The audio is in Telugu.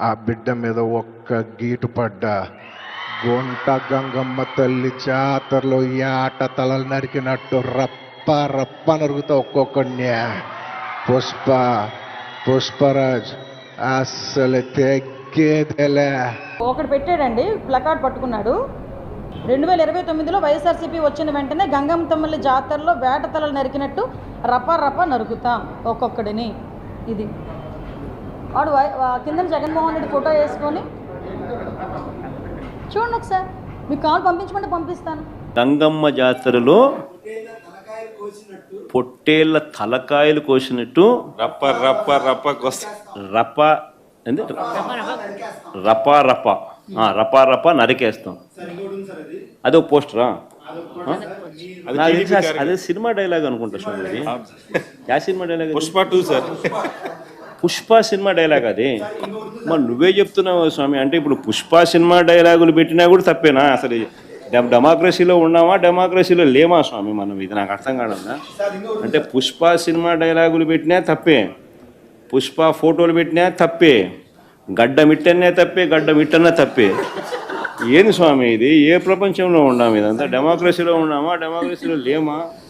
ఆ బిడ్డ మీద ఒక్క గీటు పడ్డా గుంట గంగమ్మ తల్లి జాతరలో ఈ ఆట తలలు నరికినట్టు రప్ప రప్ప నరుగుతా ఒక్కొక్కడిని. పుష్పరాజ్ అస్సలు తెగ్గేదేలే. ఒకటి పెట్టాడండి, ప్లకార్డ్ పట్టుకున్నాడు. 2029లో వైఎస్ఆర్సీపీ వచ్చిన వెంటనే గంగమ్మ తమ్ముళ్ళ జాతరలో వేట తలలు నరికినట్టు రప నరుకుతాం ఒక్కొక్కడిని. ఇది వాడు కింద జగన్మోహన్ రెడ్డి ఫోటో వేసుకొని చూడండి ఒకసారి. మీకు కాల్ పంపించమంటే పంపిస్తాను. గంగమ్మ జాతరలో పొట్టేళ్ల తలకాయలు కోసినట్టు రప్ప రప్ప రప్ప రప రప రప నరికేస్తాం. అదో పోస్టరా? అదే సినిమా డైలాగ్ అనుకుంటా స్వామి. యా cinema dialogue? Pushpa 2 sir. Pushpa cinema dialogue అది. మరి నువ్వే చెప్తున్నావు స్వామి. అంటే ఇప్పుడు పుష్ప సినిమా డైలాగులు పెట్టినా కూడా తప్పేనా? అసలు డెమోక్రసీలో ఉన్నామా, డెమోక్రసీలో లేమా స్వామి మనం? ఇది నాకు అర్థం కాదన్నా. అంటే పుష్ప సినిమా డైలాగులు పెట్టినా తప్పే, పుష్ప ఫోటోలు పెట్టినా తప్పే, గడ్డ మిట్టనే తప్పే, గడ్డ మిట్టనే తప్పే. ఏంది స్వామి ఇది? ఏ ప్రపంచంలో ఉన్నాము? ఇదంతా డెమోక్రసీలో ఉన్నామా, డెమోక్రసీలో లేమా?